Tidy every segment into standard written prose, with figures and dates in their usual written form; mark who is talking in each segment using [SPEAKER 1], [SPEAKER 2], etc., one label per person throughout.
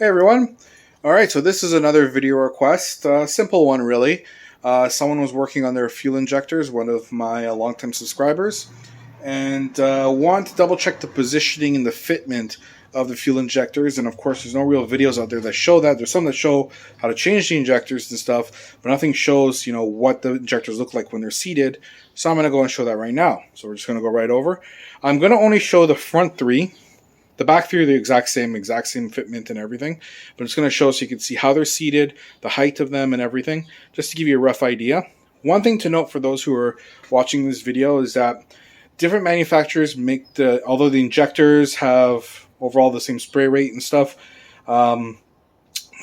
[SPEAKER 1] Hey everyone. Alright, so this is another video request, simple one really. Someone was working on their fuel injectors, one of my longtime subscribers, and wanted to double check the positioning and the fitment of the fuel injectors. And of course there's no real videos out there that show that. There's some that show how to change the injectors and stuff, but nothing shows, what the injectors look like when they're seated. So I'm going to go and show that right now. So we're just going to go right over. I'm going to only show the front three. The back three are the exact same fitment and everything, but it's going to show so you can see how they're seated, the height of them and everything, just to give you a rough idea. One thing to note for those who are watching this video is that different manufacturers make although the injectors have overall the same spray rate and stuff, some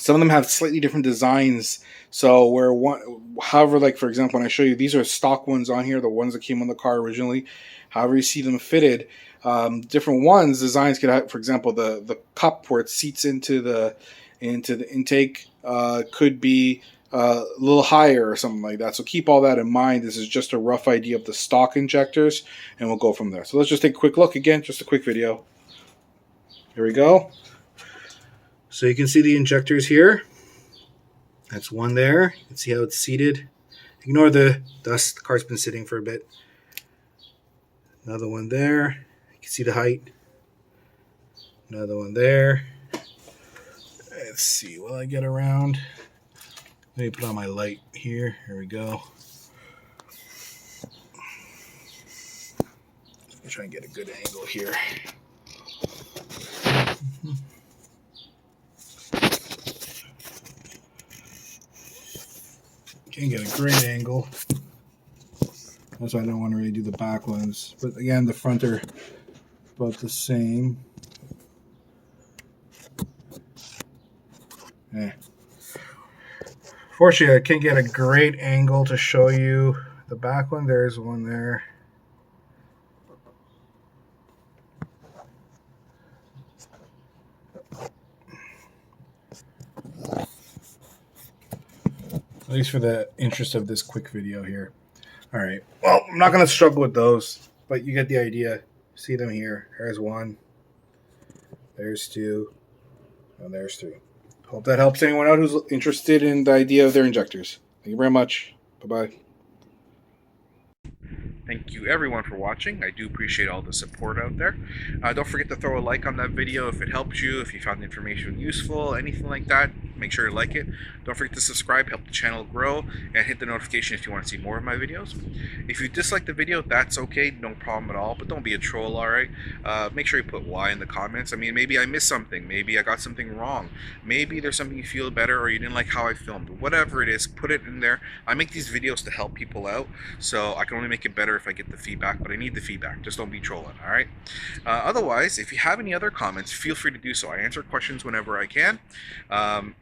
[SPEAKER 1] of them have slightly different designs. So however, like for example, when I show you, these are stock ones on here, the ones that came on the car originally. However you see them fitted, different ones, designs could have, for example, the cup where it seats into the intake could be a little higher or something like that. So keep all that in mind. This is just a rough idea of the stock injectors, and we'll go from there. So let's just take a quick look again, just a quick video. Here we go. So you can see the injectors here. That's one there. You can see how it's seated. Ignore the dust. The car's been sitting for a bit. Another one there. You can see the height. Another one there. Let's see. Will I get around? Let me put on my light here. Here we go. I'm trying to get a good angle here. Can't get a great angle. That's why I don't want to really do the back ones. But again, the front are about the same. Fortunately, I can't get a great angle to show you the back one. There's one there. At least for the interest of this quick video here. All right. Well, I'm not going to struggle with those, but you get the idea. See them here. There's one. There's two. And there's three. Hope that helps anyone out who's interested in the idea of their injectors. Thank you very much. Bye-bye.
[SPEAKER 2] Thank you everyone for watching. I do appreciate all the support out there. Don't forget to throw a like on that video if it helped you, if you found the information useful, anything like that. Make sure to like it. Don't forget to subscribe, help the channel grow, and hit the notification if you want to see more of my videos. If you dislike the video, that's okay, no problem at all, but don't be a troll, alright? Make sure you put why in the comments. I mean, maybe I missed something, maybe I got something wrong, maybe there's something you feel better or you didn't like how I filmed. Whatever it is, put it in there. I make these videos to help people out, so I can only make it better if I get the feedback, but I need the feedback. Just don't be trolling, alright? Otherwise, if you have any other comments, feel free to do so. I answer questions whenever I can.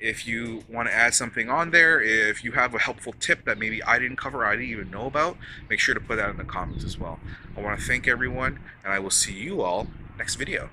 [SPEAKER 2] If you want to add something on there, if you have a helpful tip that maybe I didn't cover, I didn't even know about, make sure to put that in the comments as well. I want to thank everyone, and I will see you all next video.